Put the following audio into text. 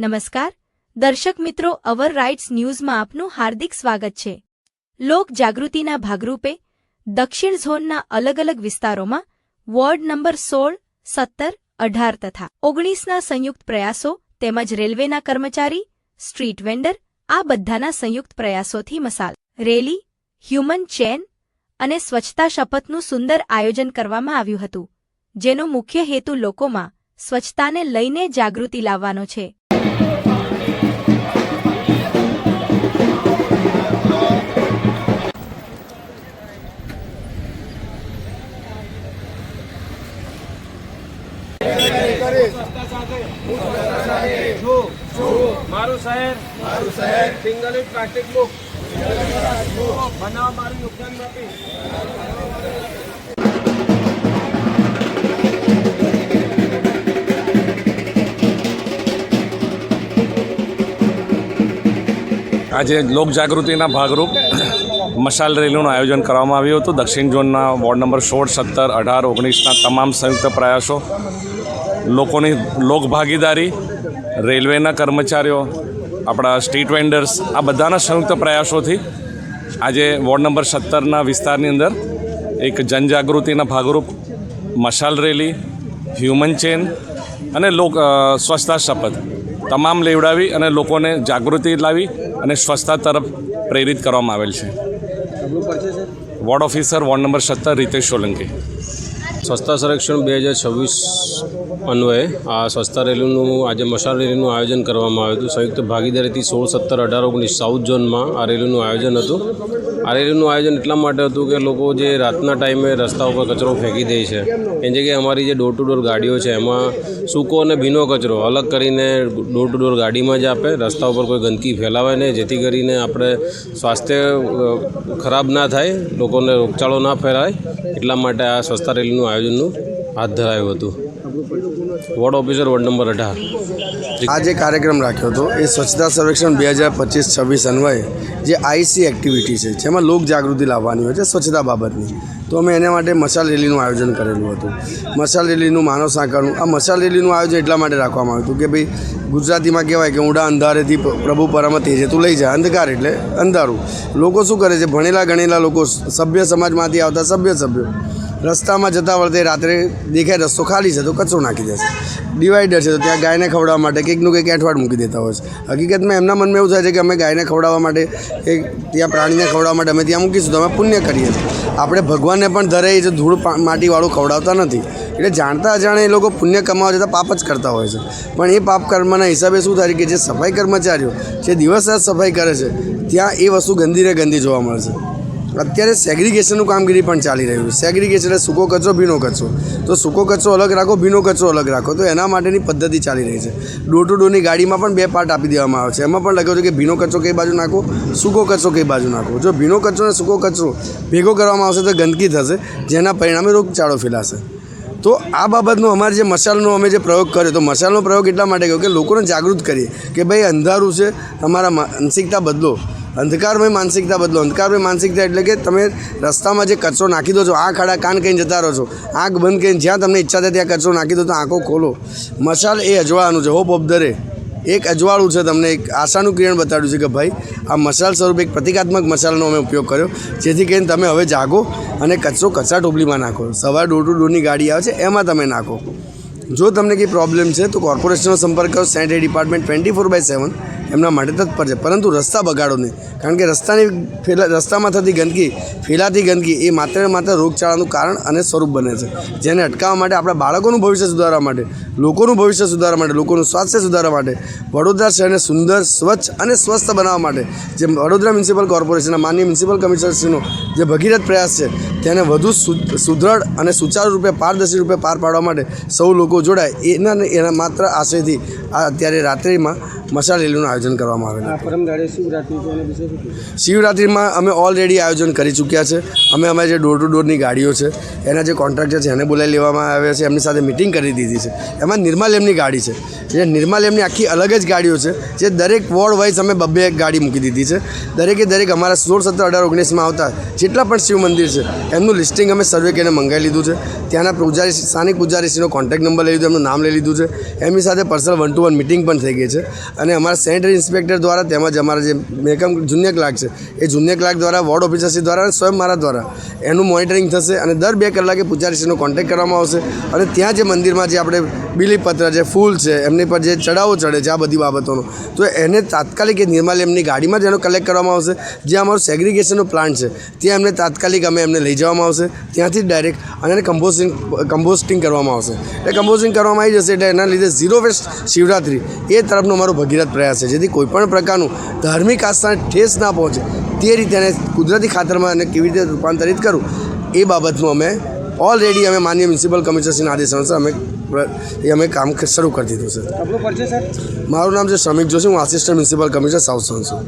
નમસ્કાર દર્શક મિત્રો, અવર રાઇટ્સ ન્યૂઝમાં આપનું હાર્દિક સ્વાગત છે। લોક જાગૃતિના ભાગરૂપે દક્ષિણ ઝોનના અલગ અલગ વિસ્તારોમાં વોર્ડ નંબર 16, 17, 18 તથા 19ના સંયુક્ત પ્રયાસો તેમજ રેલવેના કર્મચારી, સ્ટ્રીટ વેન્ડર આ બધાના સંયુક્ત પ્રયાસોથી મશાલ રેલી, હ્યુમન ચેન અને સ્વચ્છતા શપથનું સુંદર આયોજન કરવામાં આવ્યું હતું, જેનો મુખ્ય હેતુ લોકોમાં સ્વચ્છતાને લઈને જાગૃતિ લાવવાનો છે। मारू शहर सिंगल यूज प्लास्टिक मुक्त बनाव मारू नुकसान माफी। आज लोक जागृतिना भागरूप मशाल रेलीનું आयोजन કરવામાં આવ્યું હતું। દક્ષિણ ઝોનના વોર્ડ નંબર 16, 17, 18, 19ના તમામ સંયુક્ત પ્રયાસો, લોકોની લોક ભાગીદારી, રેલવેના કર્મચારીઓ, આપણા સ્ટ્રીટ વેન્ડર્સ આ બધાના સંયુક્ત પ્રયાસોથી આજે વોર્ડ નંબર 17ના વિસ્તારની અંદર એક જનજાગૃતિના ભાગરૂપ મશાલ રેલી, હ્યુમન ચેન અને સ્વચ્છતા શપથ તમામ લેવડાવી અને લોકોને જાગૃતિ લાવી અને સ્વચ્છતા તરફ પ્રેરિત કરવામાં આવેલ છે। Ward officer ward number 17 Ritesh Solanki. સ્વચ્છતા સર્વેક્ષણ 2026 અન્વયે આ સ્વચ્છતા રેલીનું આજે મશાલ રેલીનું આયોજન કરવામાં આવ્યું હતું। સંયુક્ત ભાગીદારીથી 16, 17, 18, 19 સાઉથ ઝોનમાં આ રેલીનું આયોજન હતું। આ રેલીનું આયોજન એટલા માટે હતું કે લોકો જે રાતના ટાઈમે રસ્તા ઉપર કચરો ફેંકી દે છે, એ જગ્યાએ અમારી જે ડોર ટુ ડોર ગાડીઓ છે એમાં સૂકો અને ભીનો કચરો અલગ કરીને ડોર ટુ ડોર ગાડીમાં જ આપે, રસ્તા ઉપર કોઈ ગંદકી ફેલાવે નહીં, જેથી કરીને આપણે સ્વાસ્થ્ય ખરાબ ના થાય, લોકોને રોગચાળો ના ફેલાય, એટલા માટે આ સ્વચ્છતા રેલીનું આયોજનનું હાથ ધરાયું હતું। વોર્ડ ઓફિસર વોર્ડ નંબર 18 આ જે કાર્યક્રમ રાખ્યો હતો એ સ્વચ્છતા સર્વેક્ષણ 2025-26 અન્વયે જે આઈસી એક્ટિવિટી છે જેમાં લોક જાગૃતિ લાવવાની હોય છે સ્વચ્છતા બાબતની, તો અમે એના માટે મશાલ રેલીનું આયોજન કરેલું હતું। મશાલ રેલીનું માનવ સાંકળનું આ મશાલ રેલીનું આયોજન એટલા માટે રાખવામાં આવ્યું હતું કે ભાઈ ગુજરાતીમાં કહેવાય કે ઊંડા અંધારેથી પ્રભુ પરમ તેજે તું લઈ જાય, અંધકાર એટલે અંધારું। લોકો શું કરે છે, ભણેલા ગણેલા લોકો, સભ્ય સમાજમાંથી આવતા સભ્યો રસ્તામાં જતા વખતે રાત્રે દેખાય રસ્તો ખાલી છે તો કચરો નાખી દેશે, ડિવાઈડર છે તો ત્યાં ગાયને ખવડાવવા માટે કંઈકનું કંઈક એંઠવાડ મૂકી દેતા હોય છે। હકીકતમાં એમના મનમાં એવું થાય છે કે અમે ગાયને ખવડાવવા માટે કે ત્યાં પ્રાણીને ખવડાવવા માટે અમે ત્યાં મૂકીશું તો અમે પુણ્ય કરીએ છીએ। આપણે ભગવાનને પણ ધરે છે ધૂળ માટીવાળું ખવડાવતા નથી, એટલે જાણતા અજાણે એ લોકો પુણ્ય કમાવા જતાં પાપ જ કરતા હોય છે। પણ એ પાપ કર્મના હિસાબે શું થાય કે જે સફાઈ કર્મચારીઓ જે દિવસ રાત સફાઈ કરે છે ત્યાં એ વસ્તુ ગંદી ને ગંદી જોવા મળે છે। અત્યારે સેગ્રીગેશનનું કામગીરી પણ ચાલી રહ્યું છે। સેગ્રીગેશન એટલે સૂકો કચરો, ભીનો કચરો, તો સૂકો કચરો અલગ રાખો, ભીનો કચરો અલગ રાખો, તો એના માટેની પદ્ધતિ ચાલી રહી છે। ડોર ટુ ડોરની ગાડીમાં પણ 2 પાર્ટ આપી દેવામાં આવે છે, એમાં પણ લખ્યું છે કે ભીનો કચરો કઈ બાજુ નાખો, સૂકો કચરો કઈ બાજુ નાખો। જો ભીનો કચરો અને સૂકો કચરો ભેગો કરવામાં આવશે તો ગંદકી થશે, જેના પરિણામે રોગચાળો ફેલાશે। તો આ બાબતનો અમારે જે મશાલનો અમે જે પ્રયોગ કર્યો, તો મશાલનો પ્રયોગ એટલા માટે કર્યો કે લોકોને જાગૃત કરીએ કે ભાઈ અંધારું છે, તમારા માનસિકતા બદલો, અંધકારમય માનસિકતા બદલો। અંધકારમય માનસિકતા એટલે કે તમે રસ્તામાં જે કચરો નાખી દો છો, આંખ આડા કાન કહીને જતા રહો છો, આંખ બંધ કરીને જ્યાં તમને ઈચ્છા થાય ત્યાં કચરો નાખી દો, તો આંખો ખોલો। મશાલ એ અજવાળાનું છે, હોપ ઓફ ધ રે, એક અજવાળું છે, તમને એક આશાનું કિરણ બતાડ્યું છે કે ભાઈ આ મશાલ સ્વરૂપે એક પ્રતિકાત્મક મશાલનો અમે ઉપયોગ કર્યો, જેથી કરીને તમે હવે જાગો અને કચરો કચરા ટોપલીમાં નાખો। સવારે ડોર ટુ ડોરની ગાડી આવે છે એમાં તમે નાખો। જો તમને કંઈ પ્રોબ્લેમ છે તો કોર્પોરેશનનો સંપર્ક કરો, સેનિટરી ડિપાર્ટમેન્ટ 24/7 એમના માટે તત્પર છે, પરંતુ રસ્તા બગાડો નહીં, કારણ કે રસ્તામાં થતી ગંદકી, ફેલાતી ગંદકી એ માત્ર રોગચાળાનું કારણ અને સ્વરૂપ બને છે, જેને અટકાવવા માટે આપણા બાળકોનું ભવિષ્ય સુધારવા માટે, લોકોનું ભવિષ્ય સુધારવા માટે, લોકોનું સ્વાસ્થ્ય સુધારવા માટે, વડોદરા શહેરને સુંદર, સ્વચ્છ અને સ્વસ્થ બનાવવા માટે જે વડોદરા મ્યુનિસિપલ કોર્પોરેશનના માનનીય મ્યુનિસિપલ કમિશનરશ્રીનો જે ભગીરથ પ્રયાસ છે તેને વધુ સુદૃઢ અને સુચારુ રૂપે, પારદર્શી રૂપે પાર પાડવા માટે સૌ લોકો જોડાય એના માત્ર આશયથી અત્યારે રાત્રિમાં મશાલ રેલીનું આયોજન કરવામાં આવેલું આ પરમદાડે શિવરાત્રી છે એના વિશે શું કહેવું? શિવરાત્રિમાં અમે ઓલરેડી આયોજન કરી ચૂક્યા છે. અમે અમારી જે ડોર ટુ ડોરની ગાડીઓ છે એના જે કોન્ટ્રાક્ટર છે એને બોલાવી લેવામાં આવ્યા છે, એમની સાથે મિટિંગ કરી દીધી છે. એમાં નિર્માલેમની ગાડી છે, જે નિર્માલેમની આખી અલગ જ ગાડીઓ છે, જે દરેક વોર્ડ વાઇઝ અમે બબ્બે એક ગાડી મૂકી દીધી છે. દરેક અમારા 16, 17, 18, 19માં આવતા જેટલા પણ શિવ મંદિર છે એમનું લિસ્ટિંગ અમે સર્વે કરીને મંગાવી લીધું છે. ત્યાંના પૂજારી, સ્થાનિક પૂજારીશ્રીનો કોન્ટેક્ટ નંબર લઈ લીધો, એમનું નામ લઈ લીધું છે. એમની સાથે પર્સનલ 1-to-1 મિટિંગ પણ થઈ ગઈ છે. અને અમારા સેનેટરી ઇન્સ્પેક્ટર દ્વારા તેમજ અમારા જે મહેકમ જુનિયર ક્લાર્ક છે એ જુનિયર ક્લાર્ક દ્વારા, વોર્ડ ઓફિસરશ્રી દ્વારા અને સ્વયં મારા દ્વારા એનું મોનિટરિંગ થશે. અને દર 2 કલાકે પૂજારીશ્રીનો કોન્ટેક્ટ કરવામાં આવશે. અને ત્યાં જે મંદિરમાં જે આપણે બીલીપત્ર છે, ફૂલ છે, એમની પર જે ચડાવો ચડે છે આ બધી બાબતોનો, તો એને તાત્કાલિક એ નિર્માલેમની ગાડીમાં જ એનો કલેક્ટ કરવામાં આવશે. જે અમારું સેગ્રીગેશનનો પ્લાન્ટ છે ત્યાં એમને તાત્કાલિક અમે એમને લઈ જવામાં આવશે. ત્યાંથી જ ડાયરેક્ટ અને એને કમ્પોસ્ટિંગ કરવામાં આવશે. એટલે કમ્પોસ્ટિંગ કરવામાં આવી જશે એટલે એના લીધે ઝીરો વેસ્ટ શિવરાત્રિ એ તરફનો અમારો ભગીરથ પ્રયાસ છે, જેથી કોઈપણ પ્રકારનું ધાર્મિક આસ્થાને ઠેસ ના પહોંચે તે રીતે એને કુદરતી ખાતરમાં એને કેવી રીતે રૂપાંતરિત કરવું એ બાબતનું અમે ઓલરેડી માનનીય મ્યુનિસિપલ કમિશનરના આદેશ અનુસાર અમે કામ શરૂ કરી દીધું છે. આપણો પરિચય સર? મારું નામ છે શ્રમિક જોશી, હું assistant municipal commissioner south zone છું.